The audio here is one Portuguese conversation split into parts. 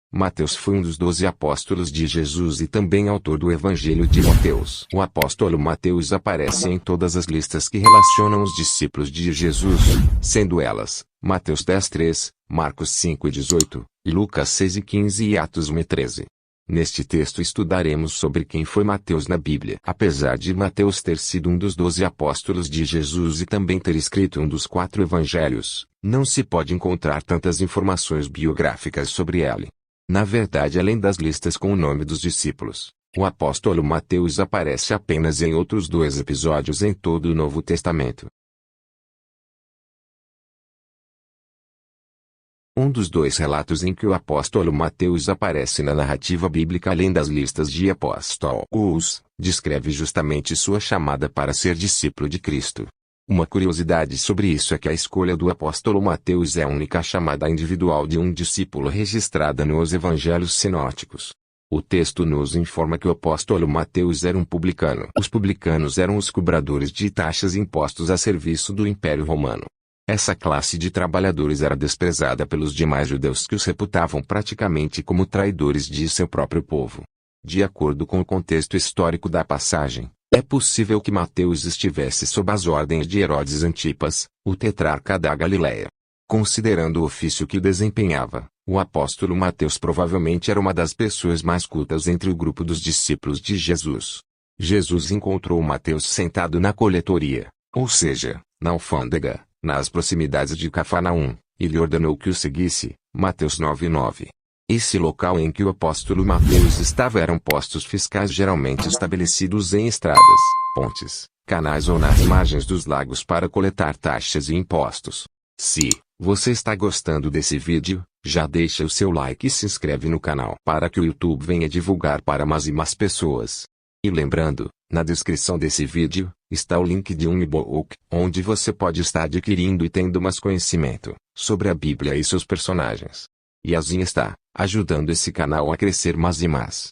Mateus foi um dos 12 apóstolos de Jesus e também autor do Evangelho de Mateus. O apóstolo Mateus aparece em todas as listas que relacionam os discípulos de Jesus, sendo elas, Mateus 10:3, Marcos 5:18, Lucas 6:15 e Atos 1:13. Neste texto estudaremos sobre quem foi Mateus na Bíblia. Apesar de Mateus ter sido um dos 12 apóstolos de Jesus e também ter escrito um dos 4 evangelhos, não se pode encontrar tantas informações biográficas sobre ele. Na verdade, além das listas com o nome dos discípulos, o apóstolo Mateus aparece apenas em outros 2 episódios em todo o Novo Testamento. Um dos 2 relatos em que o apóstolo Mateus aparece na narrativa bíblica além das listas de apóstolos, descreve justamente sua chamada para ser discípulo de Cristo. Uma curiosidade sobre isso é que a escolha do apóstolo Mateus é a única chamada individual de um discípulo registrada nos evangelhos sinóticos. O texto nos informa que o apóstolo Mateus era um publicano. Os publicanos eram os cobradores de taxas impostos a serviço do Império Romano. Essa classe de trabalhadores era desprezada pelos demais judeus que os reputavam praticamente como traidores de seu próprio povo. De acordo com o contexto histórico da passagem, é possível que Mateus estivesse sob as ordens de Herodes Antipas, o tetrarca da Galileia. Considerando o ofício que desempenhava, o apóstolo Mateus provavelmente era uma das pessoas mais cultas entre o grupo dos discípulos de Jesus. Jesus encontrou Mateus sentado na coletoria, ou seja, na alfândega, nas proximidades de Cafarnaum, e lhe ordenou que o seguisse. Mateus 9:9. Esse local em que o apóstolo Mateus estava eram postos fiscais geralmente estabelecidos em estradas, pontes, canais ou nas margens dos lagos para coletar taxas e impostos. Se você está gostando desse vídeo, já deixa o seu like e se inscreve no canal para que o YouTube venha divulgar para mais e mais pessoas. E lembrando, na descrição desse vídeo, está o link de um e-book, onde você pode estar adquirindo e tendo mais conhecimento sobre a Bíblia e seus personagens. E assim está ajudando esse canal a crescer mais e mais.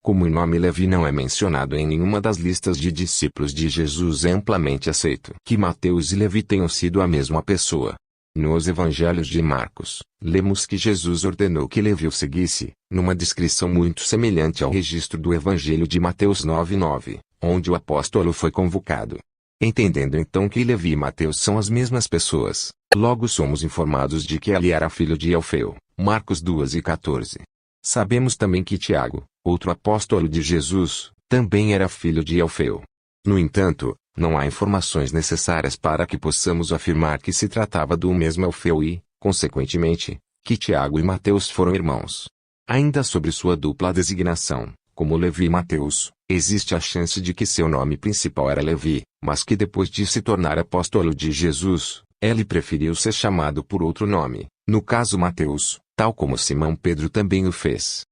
Como o nome Levi não é mencionado em nenhuma das listas de discípulos de Jesus, é amplamente aceito que Mateus e Levi tenham sido a mesma pessoa. Nos evangelhos de Marcos, lemos que Jesus ordenou que Levi o seguisse, numa descrição muito semelhante ao registro do evangelho de Mateus 9:9, onde o apóstolo foi convocado. Entendendo então que Levi e Mateus são as mesmas pessoas, logo somos informados de que ele era filho de Alfeu, Marcos 2:14. Sabemos também que Tiago, outro apóstolo de Jesus, também era filho de Alfeu. No entanto, não há informações necessárias para que possamos afirmar que se tratava do mesmo Alfeu e, consequentemente, que Tiago e Mateus foram irmãos. Ainda sobre sua dupla designação, como Levi e Mateus, existe a chance de que seu nome principal era Levi, mas que depois de se tornar apóstolo de Jesus, ele preferiu ser chamado por outro nome, no caso Mateus, tal como Simão Pedro também o fez.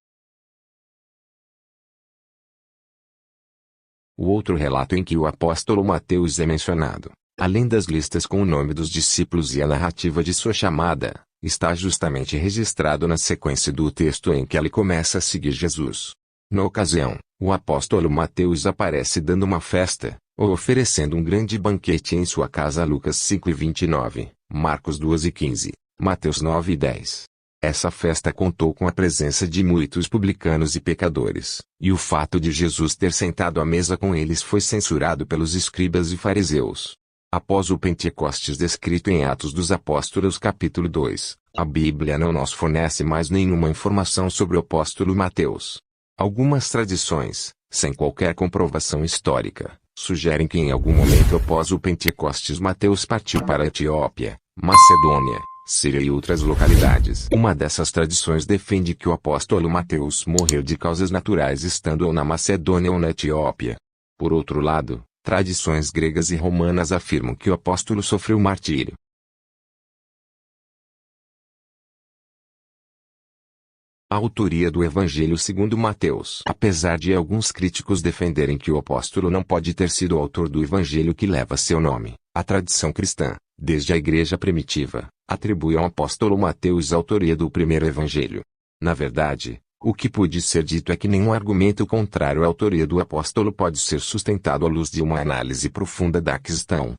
O outro relato em que o apóstolo Mateus é mencionado, além das listas com o nome dos discípulos e a narrativa de sua chamada, está justamente registrado na sequência do texto em que ele começa a seguir Jesus. Na ocasião, o apóstolo Mateus aparece dando uma festa, ou oferecendo um grande banquete em sua casa. Lucas 5:29, Marcos 2:15, Mateus 9:10. Essa festa contou com a presença de muitos publicanos e pecadores, e o fato de Jesus ter sentado à mesa com eles foi censurado pelos escribas e fariseus. Após o Pentecostes descrito em Atos dos Apóstolos capítulo 2, a Bíblia não nos fornece mais nenhuma informação sobre o apóstolo Mateus. Algumas tradições, sem qualquer comprovação histórica, sugerem que em algum momento após o Pentecostes Mateus partiu para a Etiópia, Macedônia, Síria e outras localidades. Uma dessas tradições defende que o apóstolo Mateus morreu de causas naturais estando ou na Macedônia ou na Etiópia. Por outro lado, tradições gregas e romanas afirmam que o apóstolo sofreu martírio. A autoria do Evangelho segundo Mateus. Apesar de alguns críticos defenderem que o apóstolo não pode ter sido o autor do Evangelho que leva seu nome, a tradição cristã, desde a igreja primitiva, atribui ao apóstolo Mateus a autoria do primeiro Evangelho. Na verdade, o que pode ser dito é que nenhum argumento contrário à autoria do apóstolo pode ser sustentado à luz de uma análise profunda da questão.